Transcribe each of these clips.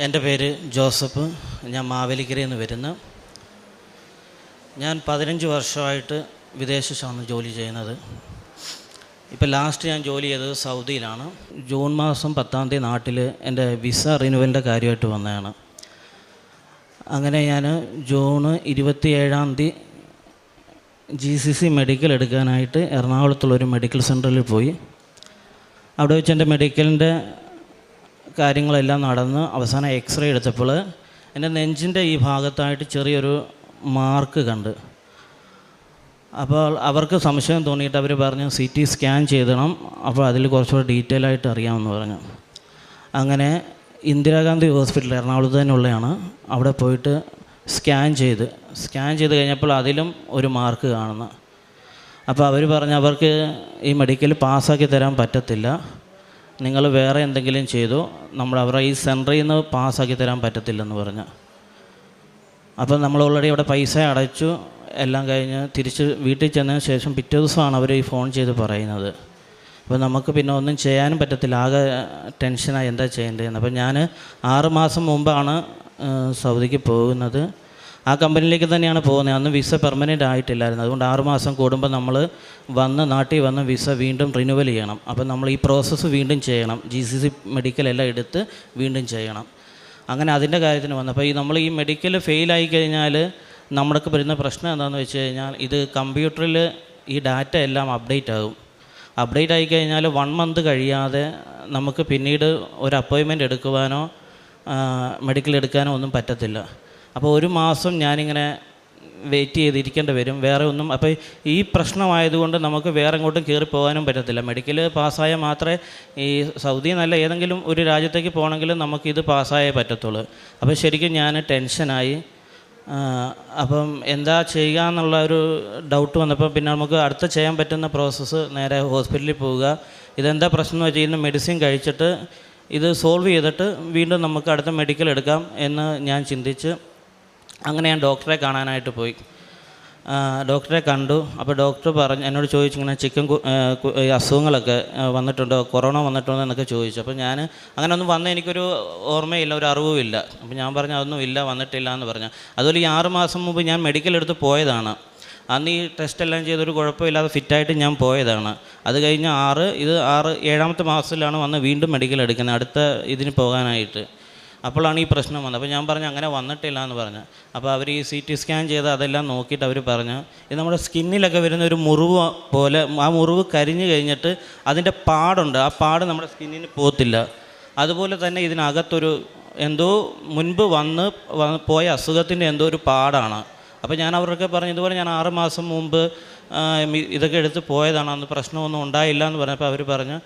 എൻ്റെ പേര് ജോസഫ്. ഞാൻ മാവേലിക്കരയിൽ നിന്ന് വരുന്നു. ഞാൻ 15 വർഷമായിട്ട് വിദേശത്താണ് ജോലി ചെയ്യുന്നത്. ഇപ്പോൾ ലാസ്റ്റ് ഞാൻ ജോലി ചെയ്തത് സൗദിയിലാണ്. ജൂൺ മാസം 10-ാം തീയതി നാട്ടിൽ എൻ്റെ വിസ റിന്യൂവലിൻ്റെ കാര്യമായിട്ട് വന്നതാണ്. അങ്ങനെ ഞാൻ ജൂൺ 27-ാം തീയതി GCC മെഡിക്കൽ എടുക്കാനായിട്ട് എറണാകുളത്തുള്ളൊരു മെഡിക്കൽ സെൻറ്ററിൽ പോയി. അവിടെ വെച്ച് എൻ്റെ മെഡിക്കലിൻ്റെ കാര്യങ്ങളെല്ലാം നടന്ന് അവസാനം എക്സ്റേ എടുത്തപ്പോൾ എൻ്റെ നെഞ്ചിൻ്റെ ഈ ഭാഗത്തായിട്ട് ചെറിയൊരു മാർക്ക് കണ്ട്. അപ്പോൾ അവർക്ക് സംശയം തോന്നിയിട്ട് അവർ പറഞ്ഞു CT സ്കാൻ ചെയ്തണം, അപ്പോൾ അതിൽ കുറച്ചുകൂടെ ഡീറ്റെയിൽ ആയിട്ട് അറിയാമെന്ന് പറഞ്ഞു. അങ്ങനെ ഇന്ദിരാഗാന്ധി ഹോസ്പിറ്റൽ എറണാകുളത്ത് തന്നെ ഉള്ളതാണ്. അവിടെ പോയിട്ട് സ്കാൻ ചെയ്ത് കഴിഞ്ഞപ്പോൾ അതിലും ഒരു മാർക്ക് കാണുന്നു. അപ്പോൾ അവർ പറഞ്ഞു അവർക്ക് ഈ മെഡിക്കൽ പാസ്സാക്കി തരാൻ പറ്റത്തില്ല, നിങ്ങൾ വേറെ എന്തെങ്കിലും ചെയ്തു, അവരുടെ ഈ സെൻറ്ററിൽ നിന്ന് പാസ്സാക്കി തരാൻ പറ്റത്തില്ലെന്ന് പറഞ്ഞു. അപ്പോൾ നമ്മൾ ഓൾറെഡി അവിടെ പൈസ അടച്ചു, എല്ലാം കഴിഞ്ഞ് തിരിച്ച് വീട്ടിൽ ചെന്നതിന് ശേഷം പിറ്റേ ദിവസമാണ് അവർ ഈ ഫോൺ ചെയ്ത് പറയുന്നത്. അപ്പോൾ നമുക്ക് പിന്നെ ഒന്നും ചെയ്യാനും പറ്റത്തില്ല, ആകെ ടെൻഷനായി എന്താ ചെയ്യേണ്ടതെന്ന്. അപ്പോൾ ഞാൻ 6 മാസം മുമ്പാണ് സൗദിക്ക് പോകുന്നത്. ആ കമ്പനിയിലേക്ക് തന്നെയാണ് പോകുന്നത്. അന്ന് വിസ പെർമനൻ്റ് ആയിട്ടില്ലായിരുന്നു. അതുകൊണ്ട് 6 മാസം കൂടുമ്പോൾ നമ്മൾ നാട്ടിൽ വന്ന് വിസ വീണ്ടും റിന്യൂവൽ ചെയ്യണം. അപ്പോൾ നമ്മൾ ഈ പ്രോസസ്സ് വീണ്ടും ചെയ്യണം, GCC മെഡിക്കലെല്ലാം എടുത്ത് വീണ്ടും ചെയ്യണം. അങ്ങനെ അതിൻ്റെ കാര്യത്തിന് വന്നപ്പോൾ നമ്മൾ ഈ മെഡിക്കൽ ഫെയിലായി കഴിഞ്ഞാൽ നമ്മൾക്ക് വരുന്ന പ്രശ്നം എന്താണെന്ന് വെച്ച് കഴിഞ്ഞാൽ ഇത് കമ്പ്യൂട്ടറിൽ ഈ ഡാറ്റ എല്ലാം അപ്ഡേറ്റ് ആകും. അപ്ഡേറ്റ് ആയിക്കഴിഞ്ഞാൽ 1 മന്ത് കഴിയാതെ നമുക്ക് പിന്നീട് ഒരു അപ്പോയിൻമെൻറ്റ് എടുക്കുവാനോ മെഡിക്കൽ എടുക്കാനോ ഒന്നും പറ്റത്തില്ല. അപ്പോൾ 1 മാസം ഞാനിങ്ങനെ വെയിറ്റ് ചെയ്തിരിക്കേണ്ടി വരും, വേറെ ഒന്നും. അപ്പോൾ ഈ പ്രശ്നമായതുകൊണ്ട് നമുക്ക് വേറെ എങ്ങോട്ടും കയറി പോകാനും പറ്റത്തില്ല. മെഡിക്കൽ പാസ്സായാൽ മാത്രമേ ഈ സൗദി എന്നല്ല ഏതെങ്കിലും ഒരു രാജ്യത്തേക്ക് പോകണമെങ്കിൽ നമുക്കിത് പാസ്സായേ പറ്റത്തുള്ളൂ. അപ്പോൾ ശരിക്കും ഞാൻ ടെൻഷനായി. അപ്പം എന്താ ചെയ്യുക എന്നുള്ള ഒരു ഡൗട്ട് വന്നപ്പോൾ പിന്നെ നമുക്ക് അടുത്ത ചെയ്യാൻ പറ്റുന്ന പ്രോസസ്സ് നേരെ ഹോസ്പിറ്റലിൽ പോവുക. ഇതെന്താ പ്രശ്നം എന്ന് വെച്ച് കഴിഞ്ഞാൽ മെഡിസിൻ കഴിച്ചിട്ട് ഇത് സോൾവ് ചെയ്തിട്ട് വീണ്ടും നമുക്ക് അടുത്ത മെഡിക്കൽ എടുക്കാം എന്ന് ഞാൻ ചിന്തിച്ച് അങ്ങനെ ഞാൻ ഡോക്ടറെ കാണാനായിട്ട് പോയി. ഡോക്ടറെ കണ്ടു. അപ്പോൾ ഡോക്ടർ എന്നോട് ചോദിച്ചു, ഇങ്ങനെ അസുഖങ്ങളൊക്കെ വന്നിട്ടുണ്ടോ, കൊറോണ വന്നിട്ടുണ്ടോ എന്നൊക്കെ ചോദിച്ചു. അപ്പോൾ ഞാൻ അങ്ങനെ ഒന്നും വന്ന എനിക്കൊരു ഓർമ്മയില്ല, ഒരു അറിവുമില്ല. അപ്പോൾ ഞാൻ പറഞ്ഞു അതൊന്നും ഇല്ല, വന്നിട്ടില്ല എന്ന് പറഞ്ഞു. അതുപോലെ ഈ 6 മാസം മുമ്പ് ഞാൻ മെഡിക്കൽ എടുത്ത് പോയതാണ്. അന്ന് ഈ ടെസ്റ്റ് എല്ലാം ചെയ്തൊരു കുഴപ്പമില്ലാതെ ഫിറ്റായിട്ട് ഞാൻ പോയതാണ്. അത് കഴിഞ്ഞ് 7-ാമത്തെ മാസത്തിലാണ് വന്ന് വീണ്ടും മെഡിക്കൽ എടുക്കുന്നത്, അടുത്ത ഇതിന് പോകാനായിട്ട്. അപ്പോഴാണ് ഈ പ്രശ്നം വന്നത്. അപ്പോൾ ഞാൻ പറഞ്ഞു അങ്ങനെ വന്നിട്ടില്ല എന്ന് പറഞ്ഞു. അപ്പോൾ അവർ ഈ CT സ്കാൻ ചെയ്ത് അതെല്ലാം നോക്കിയിട്ട് അവർ പറഞ്ഞു ഇത് നമ്മുടെ സ്കിന്നിലൊക്കെ വരുന്ന ഒരു മുറിവ് പോലെ, ആ മുറിവ് കരിഞ്ഞു കഴിഞ്ഞിട്ട് അതിൻ്റെ പാടുണ്ട്, ആ പാട് നമ്മുടെ സ്കിന്നിന് പോകത്തില്ല. അതുപോലെ തന്നെ ഇതിനകത്തൊരു എന്തോ മുൻപ് പോയ അസുഖത്തിൻ്റെ എന്തോ ഒരു പാടാണ്. അപ്പോൾ ഞാൻ അവരൊക്കെ പറഞ്ഞു ഇതുപോലെ ഞാൻ 6 മാസം മുമ്പ് ഇതൊക്കെ എടുത്ത് പോയതാണ്, അന്ന് പ്രശ്നമൊന്നും ഉണ്ടായില്ല എന്ന് പറഞ്ഞപ്പോൾ അവർ പറഞ്ഞു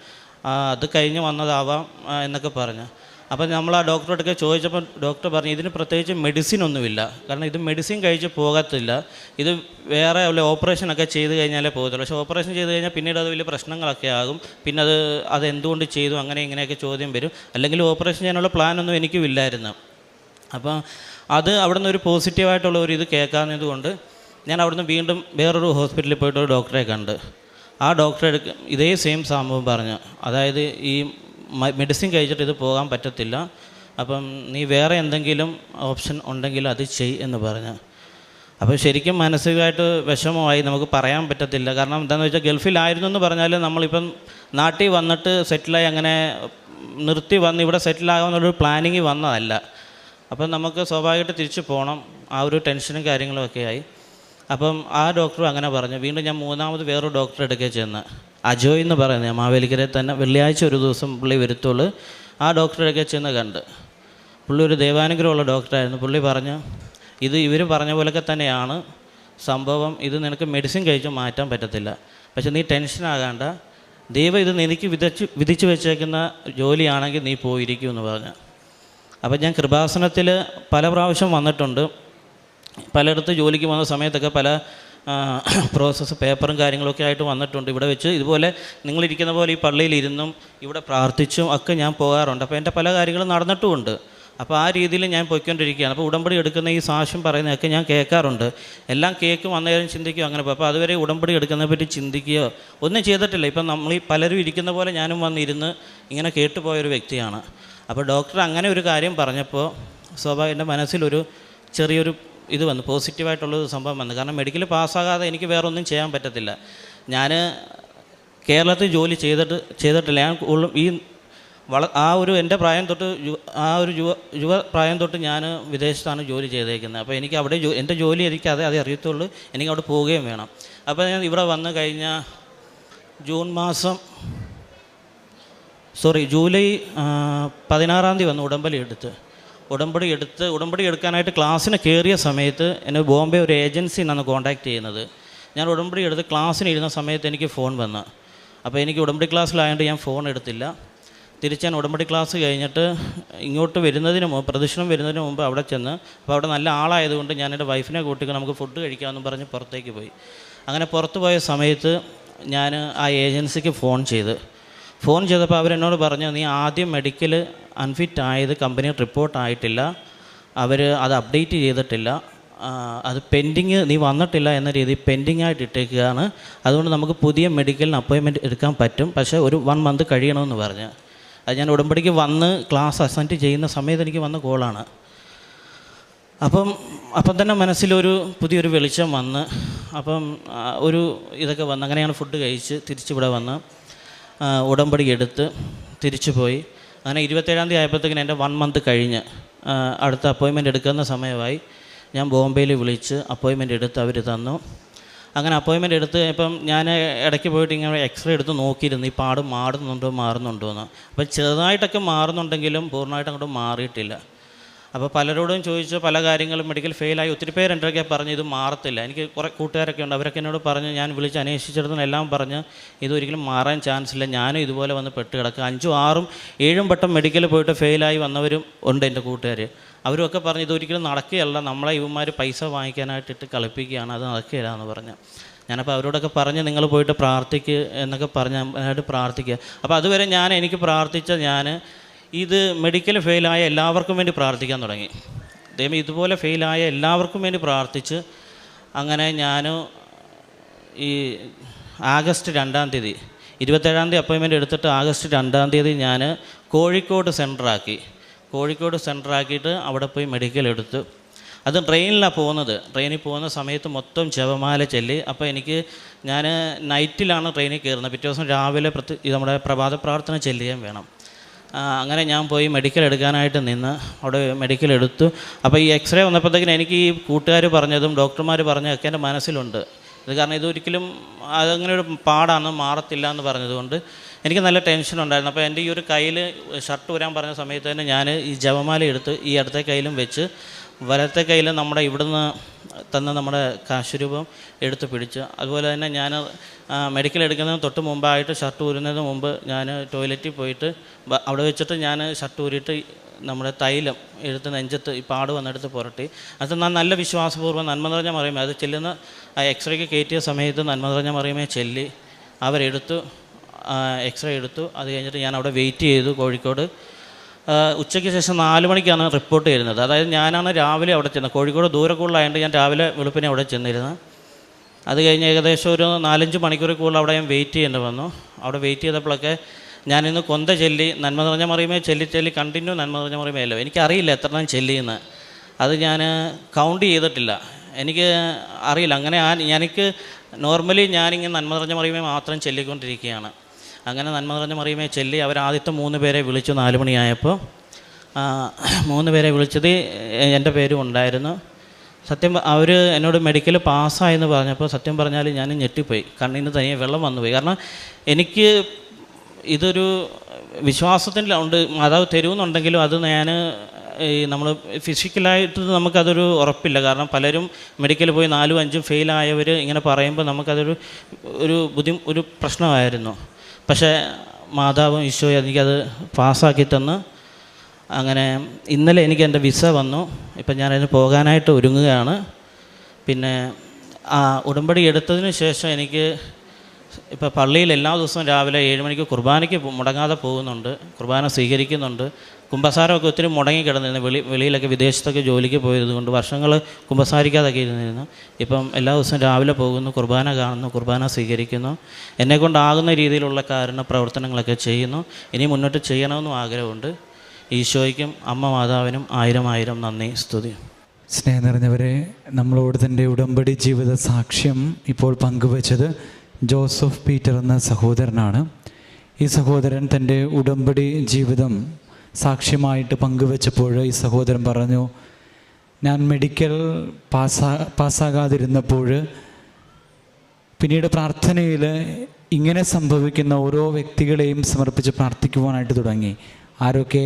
അത് കഴിഞ്ഞ് വന്നതാവാം എന്നൊക്കെ പറഞ്ഞു. അപ്പോൾ നമ്മൾ ആ ഡോക്ടറോടൊക്കെ ചോദിച്ചപ്പോൾ ഡോക്ടർ പറഞ്ഞു ഇതിന് പ്രത്യേകിച്ച് മെഡിസിൻ ഒന്നുമില്ല, കാരണം ഇത് മെഡിസിൻ കഴിച്ച് പോകത്തില്ല, ഇത് വേറെ ഓപ്പറേഷനൊക്കെ ചെയ്ത് കഴിഞ്ഞാലേ പോകത്തുള്ളൂ. പക്ഷേ ഓപ്പറേഷൻ ചെയ്ത് കഴിഞ്ഞാൽ പിന്നീട് അത് വലിയ പ്രശ്നങ്ങളൊക്കെ ആകും, പിന്നെ അത് എന്തുകൊണ്ട് ചെയ്തു അങ്ങനെ ഇങ്ങനെയൊക്കെ ചോദ്യം വരും. അല്ലെങ്കിൽ ഓപ്പറേഷൻ ചെയ്യാനുള്ള പ്ലാനൊന്നും എനിക്കും ഇല്ലായിരുന്നു. അപ്പോൾ അത് അവിടെ നിന്ന് ഒരു പോസിറ്റീവായിട്ടുള്ള ഒരു ഇത് കേൾക്കാഞ്ഞതുകൊണ്ട് ഞാൻ അവിടുന്ന് വീണ്ടും വേറൊരു ഹോസ്പിറ്റലിൽ പോയിട്ട് ഒരു ഡോക്ടറെ കണ്ട്. ആ ഡോക്ടറെ ഇതേ സെയിം സംഭവം പറഞ്ഞു, അതായത് ഈ മെഡിസിൻ കഴിച്ചിട്ട് ഇത് പോകാൻ പറ്റത്തില്ല, അപ്പം നീ വേറെ എന്തെങ്കിലും ഓപ്ഷൻ ഉണ്ടെങ്കിൽ അത് എന്ന് പറഞ്ഞു. അപ്പോൾ ശരിക്കും മാനസികമായിട്ട് വിഷമമായി, നമുക്ക് പറയാൻ പറ്റത്തില്ല. കാരണം എന്താണെന്ന് വെച്ചാൽ ഗൾഫിലായിരുന്നു എന്ന് പറഞ്ഞാൽ നമ്മളിപ്പം നാട്ടിൽ വന്നിട്ട് സെറ്റിലായി അങ്ങനെ നിർത്തി വന്ന് ഇവിടെ സെറ്റിലാകാമെന്നുള്ളൊരു പ്ലാനിങ് വന്നതല്ല. അപ്പം നമുക്ക് സ്വാഭാവികമായിട്ട് തിരിച്ചു പോകണം, ആ ഒരു ടെൻഷനും കാര്യങ്ങളും ഒക്കെ ആയി. അപ്പം ആ ഡോക്ടറും അങ്ങനെ പറഞ്ഞു. വീണ്ടും ഞാൻ 3ാമത് വേറൊരു ഡോക്ടറെ എടുക്കുക ചെന്ന്, അജോയ് എന്ന് പറയുന്നത് മാവേലിക്കരയിൽ തന്നെ, വെള്ളിയാഴ്ച ഒരു ദിവസം പുള്ളി വരുത്തുള്ളൂ. ആ ഡോക്ടറെയൊക്കെ ചെന്ന് കണ്ട്. പുള്ളി ഒരു ദൈവാനുഗ്രഹമുള്ള ഡോക്ടറായിരുന്നു. പുള്ളി പറഞ്ഞു ഇവർ പറഞ്ഞ പോലെയൊക്കെ തന്നെയാണ് സംഭവം, ഇത് നിനക്ക് മെഡിസിൻ കഴിച്ച് മാറ്റാൻ പറ്റത്തില്ല, പക്ഷെ നീ ടെൻഷനാകാണ്ട, ദൈവം ഇത് നിനക്ക് വിധിച്ചു വെച്ചേക്കുന്ന ജോലിയാണെങ്കിൽ നീ പോയിരിക്കുമെന്ന് പറഞ്ഞു. അപ്പം ഞാൻ കൃപാസനത്തിൽ പല പ്രാവശ്യം വന്നിട്ടുണ്ട്. പലയിടത്ത് ജോലിക്ക് വന്ന സമയത്തൊക്കെ പല പ്രോസസ്സ് പേപ്പറും കാര്യങ്ങളൊക്കെ ആയിട്ട് വന്നിട്ടുണ്ട്. ഇവിടെ വെച്ച് ഇതുപോലെ നിങ്ങളിരിക്കുന്ന പോലെ ഈ പള്ളിയിലിരുന്നും ഇവിടെ പ്രാർത്ഥിച്ചും ഒക്കെ ഞാൻ പോകാറുണ്ട്. അപ്പോൾ എൻ്റെ പല കാര്യങ്ങളും നടന്നിട്ടുമുണ്ട്. അപ്പോൾ ആ രീതിയിൽ ഞാൻ പോയിക്കൊണ്ടിരിക്കുകയാണ്. അപ്പോൾ ഉടമ്പടി എടുക്കുന്ന ഈ സാക്ഷ്യം പറയുന്നതൊക്കെ ഞാൻ കേൾക്കാറുണ്ട്. എല്ലാം കേൾക്കും, അന്നേരം ചിന്തിക്കും അങ്ങനെ. അപ്പോൾ അതുവരെ ഉടമ്പടി എടുക്കുന്നതിനെ പറ്റി ചിന്തിക്കുകയോ ഒന്നും ചെയ്തിട്ടില്ല. ഇപ്പം നമ്മൾ ഈ പലരും ഇരിക്കുന്ന പോലെ ഞാനും വന്നിരുന്ന് ഇങ്ങനെ കേട്ടുപോയൊരു വ്യക്തിയാണ്. അപ്പോൾ ഡോക്ടർ അങ്ങനെ ഒരു കാര്യം പറഞ്ഞപ്പോൾ സ്വാഭാവികം എൻ്റെ മനസ്സിലൊരു ചെറിയൊരു ഇത് വന്നു, പോസിറ്റീവായിട്ടുള്ളൊരു സംഭവം വന്നു. കാരണം മെഡിക്കൽ പാസ്സാകാതെ എനിക്ക് വേറെ ഒന്നും ചെയ്യാൻ പറ്റത്തില്ല. ഞാൻ കേരളത്തിൽ ജോലി ചെയ്തിട്ടില്ല. ഞാൻ ഈ ആ ഒരു എൻ്റെ പ്രായം തൊട്ട് ആ ഒരു യുവ പ്രായം തൊട്ട് ഞാൻ വിദേശത്താണ് ജോലി ചെയ്തേക്കുന്നത്. അപ്പോൾ എനിക്ക് അവിടെ എൻ്റെ ജോലി എനിക്ക് അതേ അറിയത്തുള്ളൂ, എനിക്ക് അവിടെ പോവുകയും വേണം. അപ്പോൾ ഞാൻ ഇവിടെ വന്ന് കഴിഞ്ഞ ജൂലൈ 16-ാം തീയതി വന്ന് ഉടമ്പടി എടുക്കാനായിട്ട് ക്ലാസ്സിന് കയറിയ സമയത്ത് എന്നെ ബോംബെ ഒരു ഏജൻസി നിന്നാണ് കോൺടാക്റ്റ് ചെയ്യുന്നത്. ഞാൻ ഉടമ്പടി എടുത്ത് ക്ലാസ്സിന് ഇരുന്ന സമയത്ത് എനിക്ക് ഫോൺ വന്നു. അപ്പോൾ എനിക്ക് ഉടമ്പടി ക്ലാസ്സിലായതുകൊണ്ട് ഞാൻ ഫോൺ എടുത്തില്ല. തിരിച്ച് ഞാൻ ഉടമ്പടി ക്ലാസ് കഴിഞ്ഞിട്ട് ഇങ്ങോട്ട് പ്രദക്ഷിണം വരുന്നതിന് മുമ്പ് അവിടെ ചെന്ന്, അപ്പോൾ അവിടെ നല്ല ആളായതുകൊണ്ട് ഞാൻ എൻ്റെ വൈഫിനെ കൂട്ടിക്ക് നമുക്ക് ഫുഡ് കഴിക്കാമെന്ന് പറഞ്ഞ് പുറത്തേക്ക് പോയി. അങ്ങനെ പുറത്ത് പോയ സമയത്ത് ഞാൻ ആ ഏജൻസിക്ക് ഫോൺ ചെയ്തപ്പോൾ അവരെന്നോട് പറഞ്ഞു, നീ ആദ്യം മെഡിക്കൽ അൺഫിറ്റ് ആയത് കമ്പനി റിപ്പോർട്ട് ആയിട്ടില്ല, അവർ അത് അപ്ഡേറ്റ് ചെയ്തിട്ടില്ല, അത് പെൻഡിങ്, നീ വന്നിട്ടില്ല എന്ന രീതിയിൽ പെൻഡിങ് ആയിട്ട് ഇട്ടേക്കുകയാണ്. അതുകൊണ്ട് നമുക്ക് പുതിയ മെഡിക്കലിന് അപ്പോയിൻമെൻറ്റ് എടുക്കാൻ പറ്റും, പക്ഷേ ഒരു 1 മന്ത് കഴിയണമെന്ന് പറഞ്ഞ്. അത് ഞാൻ ഉടമ്പടിക്ക് വന്ന് ക്ലാസ് അസെൻറ്റ് ചെയ്യുന്ന സമയത്ത് എനിക്ക് വന്ന കോളാണ്. അപ്പം തന്നെ മനസ്സിലൊരു പുതിയൊരു വെളിച്ചം വന്ന്, ഒരു ഇതൊക്കെ വന്ന് അങ്ങനെയാണ് ഫുഡ് കഴിച്ച് തിരിച്ചിവിടെ വന്ന് ഉടമ്പടി എടുത്ത് തിരിച്ചു പോയി. അങ്ങനെ 27-ാം തീയതി ആയപ്പോഴത്തേക്കിന് എൻ്റെ 1 മന്ത് കഴിഞ്ഞ് അടുത്ത അപ്പോയിൻമെൻറ്റ് എടുക്കുന്ന സമയമായി. ഞാൻ ബോംബെയിൽ വിളിച്ച് അപ്പോയിൻമെൻറ്റ് എടുത്ത് അവർ തന്നു. അങ്ങനെ അപ്പോയിൻമെൻറ്റ് എടുത്ത് ഇപ്പം ഞാൻ ഇടയ്ക്ക് പോയിട്ട് ഇങ്ങനെ എക്സ്റേ എടുത്ത് നോക്കിയിരുന്നു ഈ പാട് മാറുന്നുണ്ടോ എന്ന്. അപ്പം ചെറുതായിട്ടൊക്കെ മാറുന്നുണ്ടെങ്കിലും പൂർണ്ണമായിട്ട് അങ്ങോട്ട് മാറിയിട്ടില്ല. അപ്പോൾ പലരോടും ചോദിച്ചു, പല കാര്യങ്ങളും മെഡിക്കൽ ഫെയിലായി ഒത്തിരി പേര് എൻ്റെ ഒക്കെ പറഞ്ഞു ഇത് മാറത്തില്ല. എനിക്ക് കുറേ കൂട്ടുകാരൊക്കെ ഉണ്ട്, അവരൊക്കെ എന്നോട് പറഞ്ഞ്, ഞാൻ വിളിച്ച് അന്വേഷിച്ചിടത്തുനിന്ന് എല്ലാം പറഞ്ഞ് ഇതൊരിക്കലും മാറാൻ ചാൻസ് ഇല്ല. ഞാനും ഇതുപോലെ വന്ന് പെട്ട് കിടക്കുക. 5, 6, 7 വട്ടം മെഡിക്കൽ പോയിട്ട് ഫെയിലായി വന്നവരും ഉണ്ട് എൻ്റെ കൂട്ടുകാർ. അവരുമൊക്കെ പറഞ്ഞു ഇതൊരിക്കലും നടക്കുകയല്ല, നമ്മളെ ഇവന്മാർ പൈസ വാങ്ങിക്കാനായിട്ടിട്ട് കളിപ്പിക്കുകയാണ്, അത് നടക്കുകയില്ല എന്ന് പറഞ്ഞു. ഞാനപ്പോൾ അവരോടൊക്കെ പറഞ്ഞ് നിങ്ങൾ പോയിട്ട് പ്രാർത്ഥിക്കുക എന്നൊക്കെ പറഞ്ഞ് അതിനായിട്ട് പ്രാർത്ഥിക്കുക. അപ്പോൾ അതുവരെ എനിക്ക് പ്രാർത്ഥിച്ച ഇത് മെഡിക്കൽ ഫെയിലായ എല്ലാവർക്കും വേണ്ടി പ്രാർത്ഥിക്കാൻ തുടങ്ങി. ദൈവം ഇതുപോലെ ഫെയിലായ എല്ലാവർക്കും വേണ്ടി പ്രാർത്ഥിച്ച് അങ്ങനെ ഞാൻ ഈ ആഗസ്റ്റ് 2-ാം തീയതി 27-ാം തീയതി അപ്പോയിൻമെൻറ്റ് എടുത്തിട്ട് ആഗസ്റ്റ് 2-ാം തീയതി ഞാൻ കോഴിക്കോട് സെൻറ്ററാക്കിയിട്ട് അവിടെ പോയി മെഡിക്കൽ എടുത്തു. അത് ട്രെയിനിലാണ് പോകുന്നത്. ട്രെയിനിൽ പോകുന്ന സമയത്ത് മൊത്തം ജപമാല ചൊല്ലി. അപ്പോൾ ഞാൻ നൈറ്റിലാണ് ട്രെയിനിൽ കയറുന്നത്. പിറ്റേ ദിവസം രാവിലെ നമ്മുടെ പ്രഭാത പ്രാർത്ഥന ചെല്ലുകയും വേണം. അങ്ങനെ ഞാൻ പോയി മെഡിക്കൽ എടുക്കാനായിട്ട് നിന്ന് അവിടെ മെഡിക്കൽ എടുത്തു. അപ്പോൾ ഈ എക്സ്റേ വന്നപ്പോഴത്തേക്കിന് എനിക്ക് ഈ കൂട്ടുകാർ പറഞ്ഞതും ഡോക്ടർമാർ പറഞ്ഞതൊക്കെ എൻ്റെ മനസ്സിലുണ്ട്. ഇത് കാരണം ഇതൊരിക്കലും അതങ്ങനെ ഒരു പാടാണ്, മാറത്തില്ല എന്ന് പറഞ്ഞതുകൊണ്ട് എനിക്ക് നല്ല ടെൻഷൻ ഉണ്ടായിരുന്നു. അപ്പോൾ എൻ്റെ ഈ ഒരു കയ്യിൽ ഷർട്ട് ഊരാൻ പറഞ്ഞ സമയത്ത് തന്നെ ഞാൻ ഈ ജപമാല എടുത്ത് ഈ ഇടത്തെ കയ്യിലും വെച്ച് വലത്തെ കയ്യിൽ നമ്മുടെ ഇവിടുന്ന് തന്ന നമ്മുടെ കാശുരൂപം എടുത്ത് പിടിച്ച്, അതുപോലെ തന്നെ ഞാൻ മെഡിക്കൽ എടുക്കുന്നതിന് തൊട്ട് മുമ്പായിട്ട് ഷർട്ട് ഊരുന്നതിന് മുമ്പ് ഞാൻ ടോയ്ലറ്റിൽ പോയിട്ട് അവിടെ വെച്ചിട്ട് ഞാൻ ഷർട്ട് ഊരിയിട്ട് നമ്മുടെ തൈലം എടുത്ത് നെഞ്ചത്ത് ഈ പാട് വന്നെടുത്ത് പുരട്ടി. അത് ഞാൻ നല്ല വിശ്വാസപൂർവ്വം നന്മ നിറഞ്ഞ മറിയമേ, അത് ചെല്ലുന്ന എക്സ്റേക്ക് കയറ്റിയ സമയത്ത് നന്മ നിറഞ്ഞ മറിയമേ ചൊല്ലി അവരെടുത്തു, എക്സ്റേ എടുത്തു. അത് കഴിഞ്ഞിട്ട് ഞാൻ അവിടെ വെയിറ്റ് ചെയ്തു കോഴിക്കോട്. ഉച്ചയ്ക്ക് ശേഷം 4 മണിക്കാണ് റിപ്പോർട്ട് ചെയ്യുന്നത്. അതായത് ഞാനാണ് രാവിലെ അവിടെ ചെന്നത്. കോഴിക്കോട് ദൂരക്കുള്ളതായതുകൊണ്ട് ഞാൻ രാവിലെ വെളുപ്പിനെ അവിടെ ചെന്നിരുന്നു. അത് കഴിഞ്ഞ് ഏകദേശം ഒരു 4-5 മണിക്കൂറിൽ കൂടുതൽ അവിടെ ഞാൻ വെയിറ്റ് ചെയ്യേണ്ടി വന്നു. അവിടെ വെയിറ്റ് ചെയ്തപ്പോഴൊക്കെ ഞാനിന്ന് കൊന്ത ചൊല്ലി നന്മ നിറഞ്ഞ മറിയമേ ചൊല്ലി കണ്ടിന്യൂ നന്മ നിറഞ്ഞ മറിയമേ അല്ലോ. എനിക്കറിയില്ല എത്ര ഞാൻ ചൊല്ലിയെന്ന്, അത് ഞാൻ കൗണ്ട് ചെയ്തിട്ടില്ല, എനിക്ക് അറിയില്ല. അങ്ങനെ എനിക്ക് നോർമലി ഞാനിങ്ങനെ നന്മ നിറഞ്ഞ മറിയമേ മാത്രം ചൊല്ലിക്കൊണ്ടിരിക്കുകയാണ്. അങ്ങനെ നന്മ നിറഞ്ഞ മറിയമേ ചൊല്ലി ആദ്യത്തെ 3 പേരെ വിളിച്ചു. 4 മണിയായപ്പോൾ 3 പേരെ വിളിച്ചത് എൻ്റെ പേരും ഉണ്ടായിരുന്നു. സത്യം അവർ എന്നോട് മെഡിക്കൽ പാസ്സായെന്ന് പറഞ്ഞപ്പോൾ സത്യം പറഞ്ഞാൽ ഞാൻ ഞെട്ടിപ്പോയി. കണ്ണിന് തനിയെ വെള്ളം വന്നുപോയി. കാരണം എനിക്ക് ഇതൊരു വിശ്വാസത്തിലുണ്ട്, മാതാവ് തരുമെന്നുണ്ടെങ്കിലും അത് നമ്മൾ ഫിസിക്കലായിട്ട് നമുക്കതൊരു ഉറപ്പില്ല. കാരണം പലരും മെഡിക്കൽ പോയി 4ഉം 5ഉം ഫെയിലായവർ ഇങ്ങനെ പറയുമ്പോൾ നമുക്കതൊരു ഒരു പ്രശ്നമായിരുന്നു. പക്ഷേ മാതാവും ഈശോയും എനിക്കത് പാസ്സാക്കി തന്ന്. അങ്ങനെ ഇന്നലെ എനിക്ക് എൻ്റെ വിസ വന്നു. ഇപ്പം ഞാനതിന് പോകാനായിട്ട് ഒരുങ്ങുകയാണ്. പിന്നെ ഉടമ്പടി എടുത്തതിന് ശേഷം എനിക്ക് ഇപ്പോൾ പള്ളിയിൽ എല്ലാ ദിവസവും രാവിലെ 7 മണിക്ക് കുർബാനയ്ക്ക് മുടങ്ങാതെ പോകുന്നുണ്ട്, കുർബാന സ്വീകരിക്കുന്നുണ്ട്. കുമ്പസാരമൊക്കെ ഒത്തിരി മുടങ്ങിക്കിടന്നിരുന്നു. വെളിയിലൊക്കെ വിദേശത്തൊക്കെ ജോലിക്ക് പോയതുകൊണ്ട് വർഷങ്ങൾ കുമ്പസാരിക്കാതൊക്കെ ഇരുന്നിരുന്നു. ഇപ്പം എല്ലാ ദിവസവും രാവിലെ പോകുന്നു, കുർബാന കാണുന്നു, കുർബാന സ്വീകരിക്കുന്നു. എന്നെക്കൊണ്ടാകുന്ന രീതിയിലുള്ള പ്രവർത്തനങ്ങളൊക്കെ ചെയ്യുന്നു. ഇനി മുന്നോട്ട് ചെയ്യണമെന്നും ആഗ്രഹമുണ്ട്. ഈശോയ്ക്കും അമ്മ മാതാവിനും 1000 നന്ദി, സ്തുതി. സ്നേഹം നിറഞ്ഞവരെ, നമ്മളോട് തൻ്റെ ഉടമ്പടി ജീവിത സാക്ഷ്യം ഇപ്പോൾ പങ്കുവച്ചത് ജോസഫ് പീറ്റർ എന്ന സഹോദരനാണ്. ഈ സഹോദരൻ തൻ്റെ ഉടമ്പടി ജീവിതം സാക്ഷ്യമായിട്ട് പങ്കുവച്ചപ്പോൾ ഈ സഹോദരൻ പറഞ്ഞു, ഞാൻ മെഡിക്കൽ പാസ്സാകാതിരുന്നപ്പോൾ പിന്നീട് പ്രാർത്ഥനയിൽ ഇങ്ങനെ സംഭവിക്കുന്ന ഓരോ വ്യക്തികളെയും സമർപ്പിച്ച് പ്രാർത്ഥിക്കുവാനായിട്ട് തുടങ്ങി. ആരൊക്കെ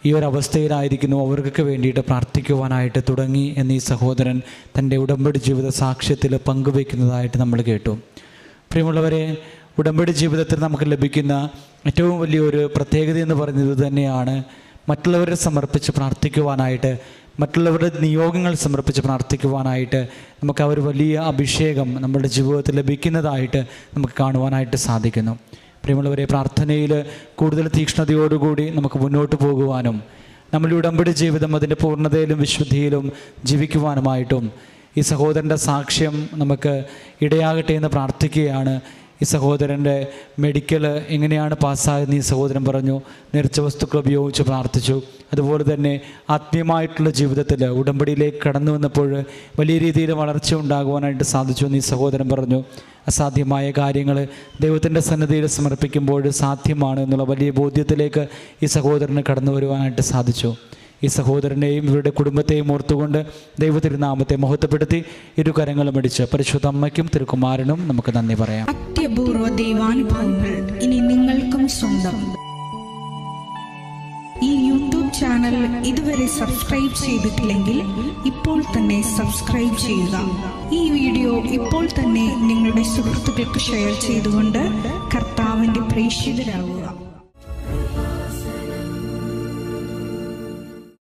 ഈ ഒരു അവസ്ഥയിലായിരിക്കുന്നു അവർക്കൊക്കെ വേണ്ടിയിട്ട് പ്രാർത്ഥിക്കുവാനായിട്ട് തുടങ്ങി എന്ന് ഈ സഹോദരൻ തൻ്റെ ഉടമ്പടി ജീവിത സാക്ഷ്യത്തിൽ പങ്കുവയ്ക്കുന്നതായിട്ട് നമ്മൾ കേട്ടു. പ്രിയമുള്ളവരെ, ഉടമ്പടി ജീവിതത്തിൽ നമുക്ക് ലഭിക്കുന്ന ഏറ്റവും വലിയൊരു പ്രത്യേകത എന്ന് പറയുന്നത് തന്നെയാണ് മറ്റുള്ളവരെ സമർപ്പിച്ച് പ്രാർത്ഥിക്കുവാനായിട്ട്, മറ്റുള്ളവരുടെ നിയോഗങ്ങൾ സമർപ്പിച്ച് പ്രാർത്ഥിക്കുവാനായിട്ട് നമുക്ക് ആ ഒരു വലിയ അഭിഷേകം നമ്മുടെ ജീവിതത്തിൽ ലഭിക്കുന്നതായിട്ട് നമുക്ക് കാണുവാനായിട്ട് സാധിക്കുന്നു. പ്രിയമുള്ളവരെ, പ്രാർത്ഥനയിൽ കൂടുതൽ തീക്ഷ്ണതയോടുകൂടി നമുക്ക് മുന്നോട്ട് പോകുവാനും നമ്മുടെ ഉടമ്പടി ജീവിതം അതിൻ്റെ പൂർണ്ണതയിലും വിശുദ്ധിയിലും ജീവിക്കുവാനുമായിട്ടും ഈ സഹോദരൻ്റെ സാക്ഷ്യം നമുക്ക് ഇടയാകട്ടെ എന്ന് പ്രാർത്ഥിക്കുകയാണ്. ഈ സഹോദരൻ്റെ മെഡിക്കൽ എങ്ങനെയാണ് പാസ്സായതെന്ന് ഈ സഹോദരൻ പറഞ്ഞു. നേർച്ച വസ്തുക്കൾ ഉപയോഗിച്ച് പ്രാർത്ഥിച്ചു. അതുപോലെ തന്നെ ആത്മീയമായിട്ടുള്ള ജീവിതത്തിൽ ഉടമ്പടിയിലേക്ക് കടന്നു വന്നപ്പോൾ വലിയ രീതിയിൽ വളർച്ച ഉണ്ടാകുവാനായിട്ട് സാധിച്ചു എന്ന് ഈ സഹോദരൻ പറഞ്ഞു. അസാധ്യമായ കാര്യങ്ങൾ ദൈവത്തിൻ്റെ സന്നിധിയിൽ സമർപ്പിക്കുമ്പോൾ സാധ്യമാണ് എന്നുള്ള വലിയ ബോധ്യത്തിലേക്ക് ഈ സഹോദരന് കടന്നു വരുവാനായിട്ട് സാധിച്ചു. ഈ സഹോദരനെയും ഇവരുടെ കുടുംബത്തെയും ഓർത്തുകൊണ്ട് ദൈവതിരുനാമത്തെ മഹത്വപ്പെടുത്തി ഇരുകരങ്ങളും അടിച്ച് പരിശുദ്ധ അമ്മയ്ക്കും തിരുക്കുമാരനും നമുക്ക് നന്ദി പറയാം. അത്യപൂർവ ദൈവാനുഭവങ്ങൾ ഇനി നിങ്ങൾക്കും സ്വന്തം. ഈ യൂട്യൂബ് ചാനൽ ഇതുവരെ സബ്സ്ക്രൈബ് ചെയ്തിട്ടില്ലെങ്കിൽ ഇപ്പോൾ തന്നെ സബ്സ്ക്രൈബ് ചെയ്യുക. ഈ വീഡിയോ ഇപ്പോൾ തന്നെ നിങ്ങളുടെ സുഹൃത്തുക്കൾക്ക് ഷെയർ ചെയ്തുകൊണ്ട് കർത്താവിൻ്റെ പ്രേക്ഷിതരാകുക.